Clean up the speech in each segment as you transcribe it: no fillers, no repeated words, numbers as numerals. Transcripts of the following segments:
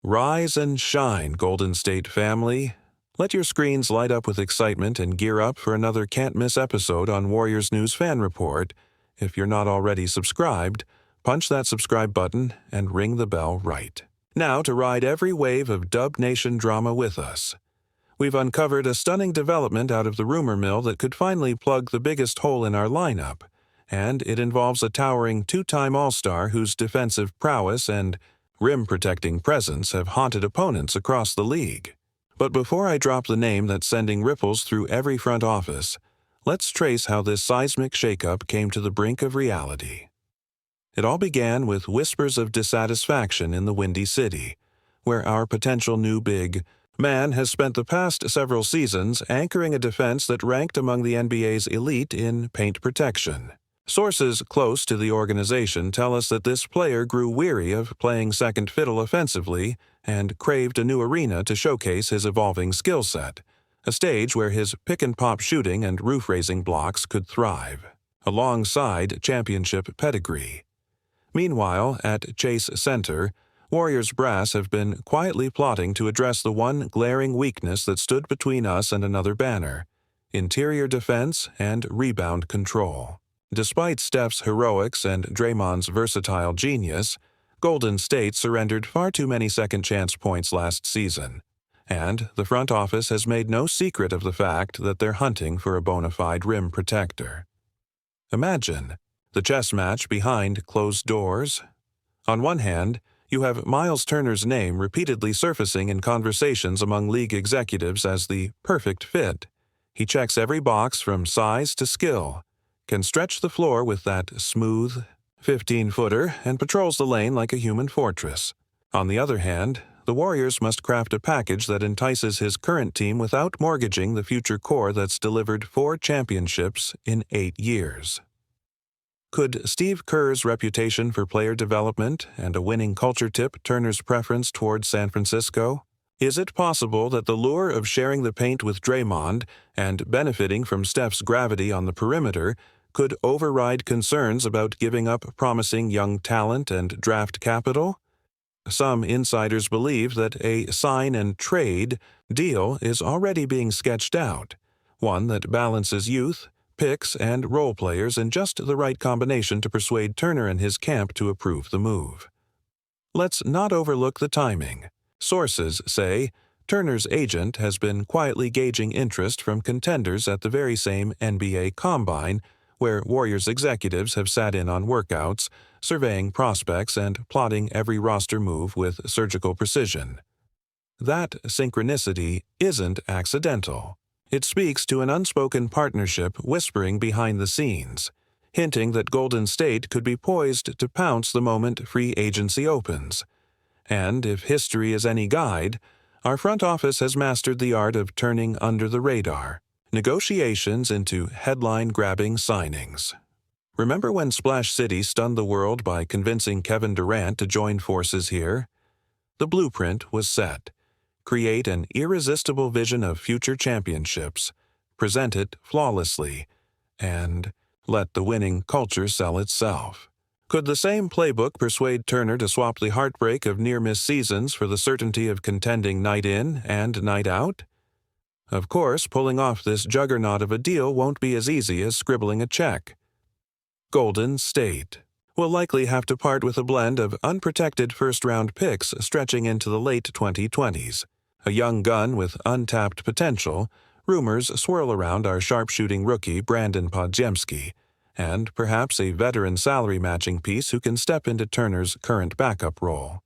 Rise and shine, Golden State family. Let your screens light up with excitement and gear up for another can't-miss episode on Warriors News Fan Report. If you're not already subscribed, punch that subscribe button and ring the bell right. Now to ride every wave of Dub Nation drama with us. We've uncovered a stunning development out of the rumor mill that could finally plug the biggest hole in our lineup, and it involves a towering two-time All-Star whose defensive prowess and rim-protecting presence have haunted opponents across the league. But before I drop the name that's sending ripples through every front office, let's trace how this seismic shakeup came to the brink of reality. It all began with whispers of dissatisfaction in the Windy City, where our potential new big man has spent the past several seasons anchoring a defense that ranked among the NBA's elite in paint protection. Sources close to the organization tell us that this player grew weary of playing second fiddle offensively and craved a new arena to showcase his evolving skill set, a stage where his pick-and-pop shooting and roof-raising blocks could thrive, alongside championship pedigree. Meanwhile, at Chase Center, Warriors brass have been quietly plotting to address the one glaring weakness that stood between us and another banner: interior defense and rebound control. Despite Steph's heroics and Draymond's versatile genius, Golden State surrendered far too many second-chance points last season, and the front office has made no secret of the fact that they're hunting for a bona fide rim protector. Imagine the chess match behind closed doors. On one hand, you have Miles Turner's name repeatedly surfacing in conversations among league executives as the perfect fit. He checks every box from size to skill, can stretch the floor with that smooth 15-footer, and patrols the lane like a human fortress. On the other hand, the Warriors must craft a package that entices his current team without mortgaging the future core that's delivered 4 championships in 8 years. Could Steve Kerr's reputation for player development and a winning culture tip Turner's preference toward San Francisco? Is it possible that the lure of sharing the paint with Draymond and benefiting from Steph's gravity on the perimeter could override concerns about giving up promising young talent and draft capital? Some insiders believe that a sign-and-trade deal is already being sketched out, one that balances youth, picks, and role players in just the right combination to persuade Turner and his camp to approve the move. Let's not overlook the timing. Sources say Turner's agent has been quietly gauging interest from contenders at the very same NBA Combine, where Warriors executives have sat in on workouts, surveying prospects and plotting every roster move with surgical precision. That synchronicity isn't accidental. It speaks to an unspoken partnership whispering behind the scenes, hinting that Golden State could be poised to pounce the moment free agency opens. And if history is any guide, our front office has mastered the art of turning under the radar negotiations into headline-grabbing signings. Remember when Splash City stunned the world by convincing Kevin Durant to join forces here? The blueprint was set. Create an irresistible vision of future championships, present it flawlessly, and let the winning culture sell itself. Could the same playbook persuade Turner to swap the heartbreak of near-miss seasons for the certainty of contending night in and night out? Of course, pulling off this juggernaut of a deal won't be as easy as scribbling a check. Golden State will likely have to part with a blend of unprotected first-round picks stretching into the late 2020s. A young gun with untapped potential, rumors swirl around our sharpshooting rookie Brandon Podziemski, and perhaps a veteran salary-matching piece who can step into Turner's current backup role.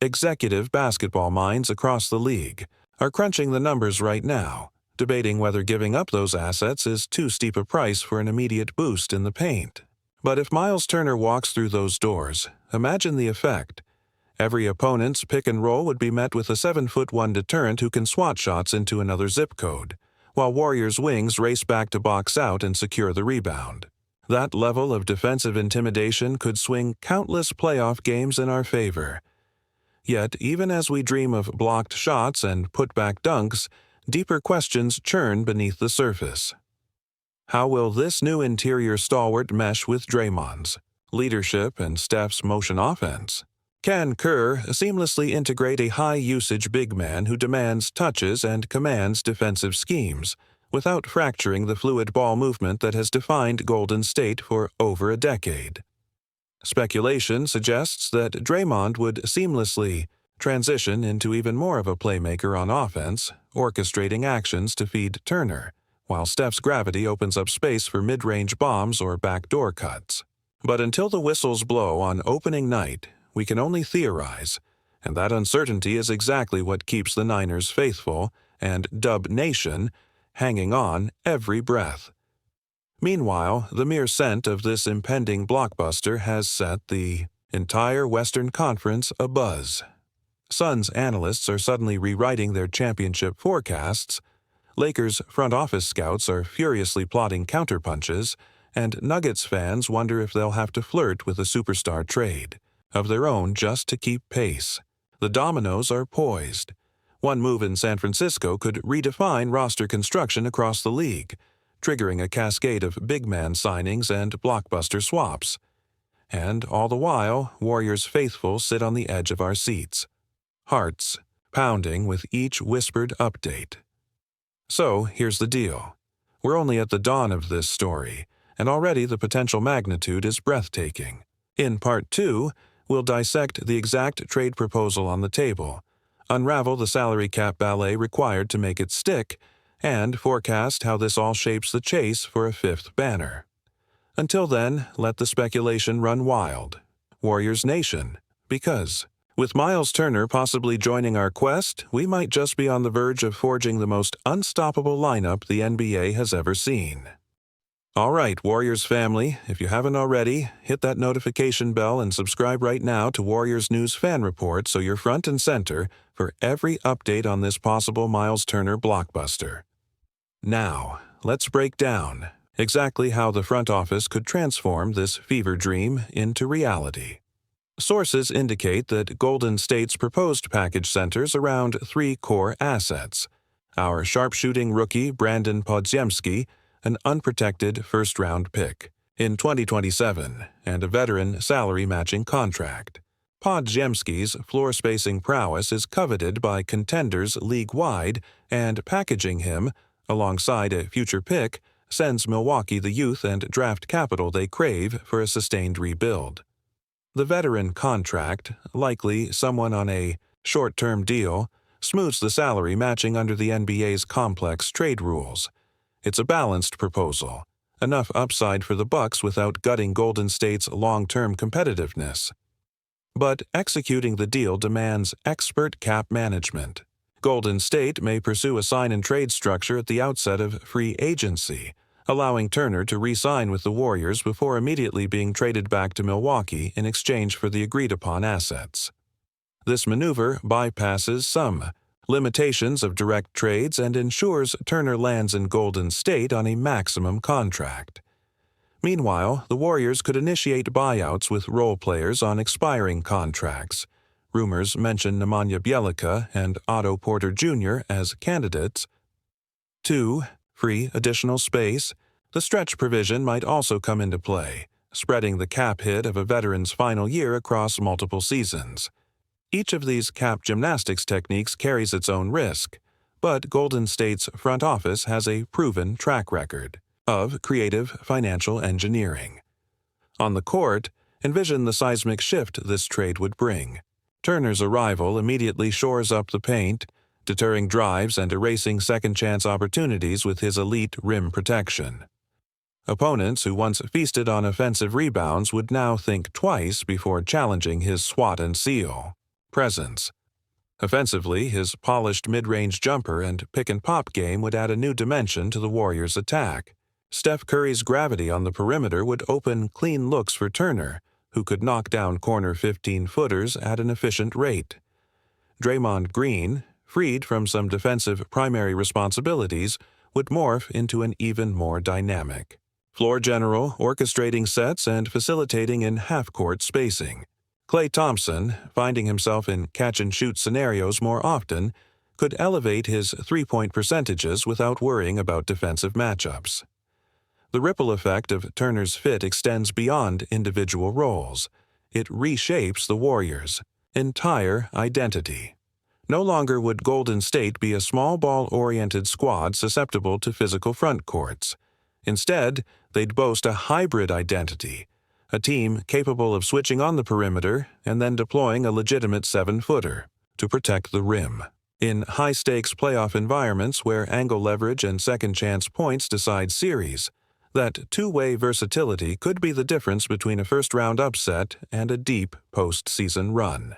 Executive basketball minds across the league are crunching the numbers right now, debating whether giving up those assets is too steep a price for an immediate boost in the paint. But if Miles Turner walks through those doors, imagine the effect. Every opponent's pick and roll would be met with a 7'1" deterrent who can swat shots into another zip code, while Warriors' wings race back to box out and secure the rebound. That level of defensive intimidation could swing countless playoff games in our favor. Yet, even as we dream of blocked shots and put-back dunks, deeper questions churn beneath the surface. How will this new interior stalwart mesh with Draymond's leadership and Steph's motion offense? Can Kerr seamlessly integrate a high-usage big man who demands touches and commands defensive schemes, without fracturing the fluid ball movement that has defined Golden State for over a decade? Speculation suggests that Draymond would seamlessly transition into even more of a playmaker on offense, orchestrating actions to feed Turner, while Steph's gravity opens up space for mid-range bombs or backdoor cuts. But until the whistles blow on opening night, we can only theorize, and that uncertainty is exactly what keeps the Niners faithful and Dub Nation hanging on every breath. Meanwhile, the mere scent of this impending blockbuster has set the entire Western Conference abuzz. Suns analysts are suddenly rewriting their championship forecasts, Lakers front office scouts are furiously plotting counterpunches, and Nuggets fans wonder if they'll have to flirt with a superstar trade of their own just to keep pace. The dominoes are poised. One move in San Francisco could redefine roster construction across the league, triggering a cascade of big man signings and blockbuster swaps. And all the while, Warriors faithful sit on the edge of our seats, hearts pounding with each whispered update. So, here's the deal. We're only at the dawn of this story, and already the potential magnitude is breathtaking. In Part 2, we'll dissect the exact trade proposal on the table, unravel the salary cap ballet required to make it stick, and forecast how this all shapes the chase for a fifth banner. Until then, let the speculation run wild. Warriors Nation, because with Miles Turner possibly joining our quest, we might just be on the verge of forging the most unstoppable lineup the NBA has ever seen. All right, Warriors family, if you haven't already, hit that notification bell and subscribe right now to Warriors News Fan Report so you're front and center for every update on this possible Miles Turner blockbuster. Now, let's break down exactly how the front office could transform this fever dream into reality. Sources indicate that Golden State's proposed package centers around three core assets: our sharpshooting rookie Brandon Podziemski, an unprotected first-round pick in 2027, and a veteran salary-matching contract. Podziemski's floor-spacing prowess is coveted by contenders league-wide, and packaging him alongside a future pick sends Milwaukee the youth and draft capital they crave for a sustained rebuild. The veteran contract, likely someone on a short-term deal, smooths the salary matching under the NBA's complex trade rules. It's a balanced proposal, enough upside for the Bucks without gutting Golden State's long-term competitiveness. But executing the deal demands expert cap management. Golden State may pursue a sign-and-trade structure at the outset of free agency, allowing Turner to re-sign with the Warriors before immediately being traded back to Milwaukee in exchange for the agreed-upon assets. This maneuver bypasses some limitations of direct trades and ensures Turner lands in Golden State on a maximum contract. Meanwhile, the Warriors could initiate buyouts with role players on expiring contracts. Rumors mention Nemanja Bjelica and Otto Porter Jr. as candidates. 2. Free additional space. The stretch provision might also come into play, spreading the cap hit of a veteran's final year across multiple seasons. Each of these cap gymnastics techniques carries its own risk, but Golden State's front office has a proven track record of creative financial engineering. On the court, envision the seismic shift this trade would bring. Turner's arrival immediately shores up the paint, deterring drives and erasing second-chance opportunities with his elite rim protection. Opponents who once feasted on offensive rebounds would now think twice before challenging his swat and seal presence. Offensively, his polished mid-range jumper and pick-and-pop game would add a new dimension to the Warriors' attack. Steph Curry's gravity on the perimeter would open clean looks for Turner, who could knock down corner 15-footers at an efficient rate. Draymond Green, freed from some defensive primary responsibilities, would morph into an even more dynamic floor general, orchestrating sets and facilitating in half-court spacing. Klay Thompson, finding himself in catch-and-shoot scenarios more often, could elevate his three-point percentages without worrying about defensive matchups. The ripple effect of Turner's fit extends beyond individual roles. It reshapes the Warriors, entire identity. No longer would Golden State be a small ball-oriented squad susceptible to physical front courts. Instead, they'd boast a hybrid identity, a team capable of switching on the perimeter and then deploying a legitimate 7-footer to protect the rim. In high-stakes playoff environments where angle leverage and second-chance points decide series, that two-way versatility could be the difference between a first-round upset and a deep postseason run.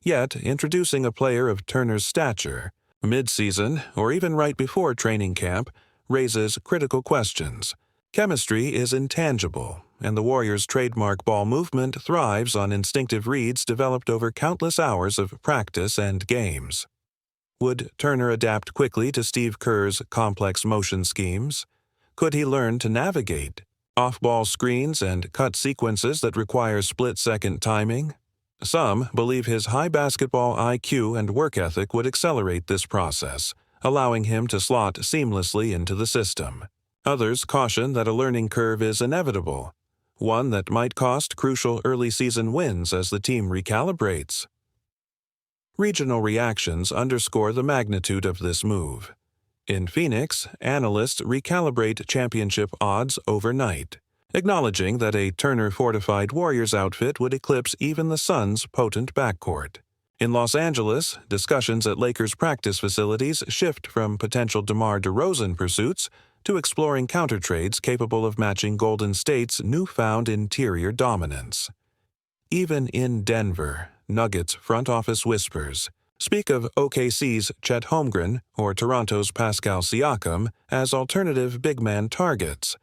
Yet, introducing a player of Turner's stature, mid-season or even right before training camp, raises critical questions. Chemistry is intangible, and the Warriors' trademark ball movement thrives on instinctive reads developed over countless hours of practice and games. Would Turner adapt quickly to Steve Kerr's complex motion schemes? Could he learn to navigate off-ball screens and cut sequences that require split-second timing? Some believe his high basketball IQ and work ethic would accelerate this process, allowing him to slot seamlessly into the system. Others caution that a learning curve is inevitable, one that might cost crucial early-season wins as the team recalibrates. Regional reactions underscore the magnitude of this move. In Phoenix, analysts recalibrate championship odds overnight, acknowledging that a Turner-fortified Warriors outfit would eclipse even the Suns' potent backcourt. In Los Angeles, discussions at Lakers practice facilities shift from potential DeMar DeRozan pursuits to exploring countertrades capable of matching Golden State's newfound interior dominance. Even in Denver, Nuggets front office whispers speak of OKC's Chet Holmgren or Toronto's Pascal Siakam as alternative big man targets,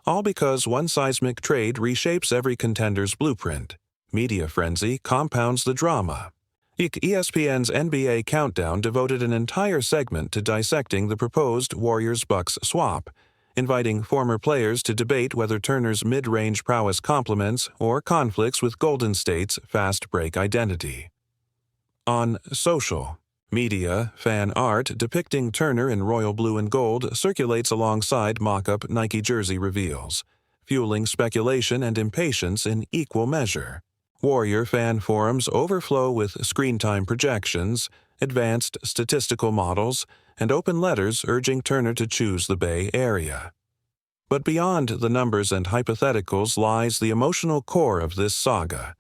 all because one seismic trade reshapes every contender's blueprint. Media frenzy compounds the drama. ESPN's NBA Countdown devoted an entire segment to dissecting the proposed Warriors-Bucks swap, inviting former players to debate whether Turner's mid-range prowess complements or conflicts with Golden State's fast-break identity. On social media, fan art depicting Turner in royal blue and gold circulates alongside mock-up Nike jersey reveals, fueling speculation and impatience in equal measure. Warrior fan forums overflow with screen-time projections, advanced statistical models, and open letters urging Turner to choose the Bay Area. But beyond the numbers and hypotheticals lies the emotional core of this saga,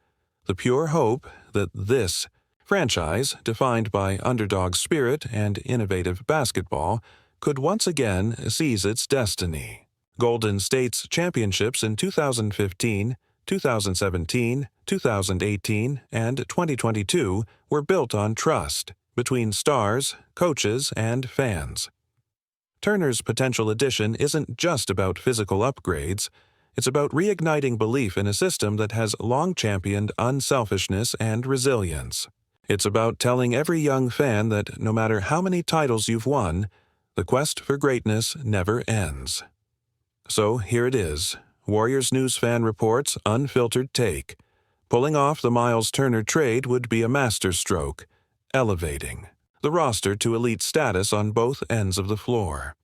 the pure hope that this franchise, defined by underdog spirit and innovative basketball, could once again seize its destiny. Golden State's championships in 2015, 2017, 2018, and 2022 were built on trust between stars, coaches, and fans. Turner's potential addition isn't just about physical upgrades. It's about reigniting belief in a system that has long championed unselfishness and resilience. It's about telling every young fan that no matter how many titles you've won, the quest for greatness never ends. So here it is, Warriors News Fan Report's unfiltered take. Pulling off the Miles Turner trade would be a masterstroke, elevating the roster to elite status on both ends of the floor.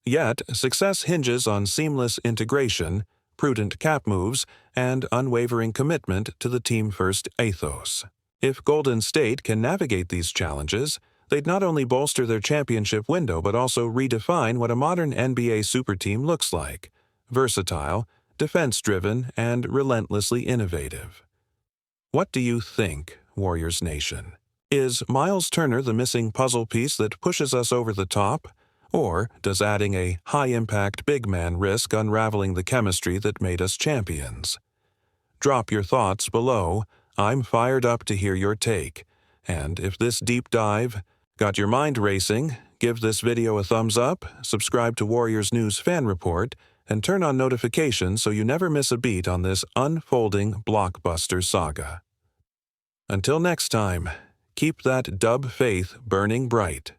Yet, success hinges on seamless integration, prudent cap moves, and unwavering commitment to the team-first ethos. If Golden State can navigate these challenges, they'd not only bolster their championship window but also redefine what a modern NBA superteam looks like: versatile, defense-driven, and relentlessly innovative. What do you think, Warriors Nation? Is Miles Turner the missing puzzle piece that pushes us over the top? Or does adding a high-impact big man risk unraveling the chemistry that made us champions? Drop your thoughts below. I'm fired up to hear your take. And if this deep dive got your mind racing, give this video a thumbs up, subscribe to Warriors News Fan Report, and turn on notifications so you never miss a beat on this unfolding blockbuster saga. Until next time, keep that dub faith burning bright.